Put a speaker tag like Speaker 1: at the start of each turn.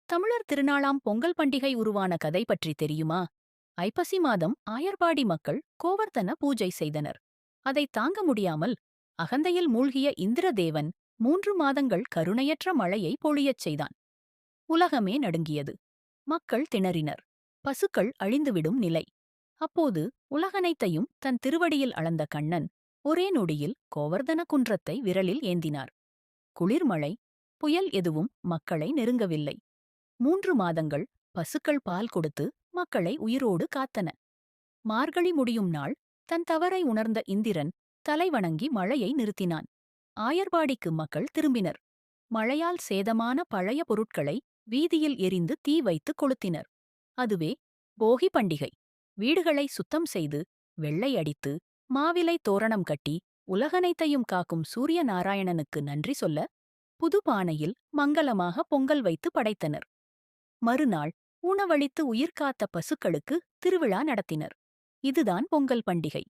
Speaker 1: தமிழர் திருநாளாம் பொங்கல் பண்டிகை உருவான கதை பற்றி தெரியுமா? ஐப்பசி மாதம் ஆயர்பாடி மக்கள் கோவர்த்தன பூஜை செய்தனர். அதை தாங்க முடியாமல் அகந்தையில் மூழ்கிய இந்திரதேவன் 3 மாதங்கள் கருணையற்ற மழையை பொழியச் செய்தான். உலகமே நடுங்கியது. மக்கள் திணறினர். பசுக்கள் அழிந்துவிடும் நிலை. அப்போது உலகனைத்தையும் தன் திருவடியில் அளந்த கண்ணன் ஒரே நொடியில் கோவர்தன குன்றத்தை விரலில் ஏந்தினார். குளிர்மழை, புயல் எதுவும் மக்களை நெருங்கவில்லை. 3 மாதங்கள் பசுக்கள் பால் கொடுத்து மக்களை உயிரோடு காத்தன. மார்கழி முடியும் நாள் தன் தவறை உணர்ந்த இந்திரன் தலைவணங்கி மழையை நிறுத்தினான். ஆயர்பாடிக்கு மக்கள் திரும்பினர். மழையால் சேதமான பழைய பொருட்களை வீதியில் எரிந்து தீ வைத்து கொளுத்தினர். அதுவே போகி பண்டிகை. வீடுகளை சுத்தம் செய்து வெள்ளை அடித்து மாவிலை தோரணம் கட்டி உலகனைத்தையும் காக்கும் சூரிய நாராயணனுக்கு நன்றி சொல்ல புது பானையில் மங்கலமாக பொங்கல் வைத்து படைத்தனர். மறுநாள் உணவளித்து உயிர்காத்த பசுக்களுக்கு திருவிழா நடத்தினர். இதுதான் பொங்கல் பண்டிகை.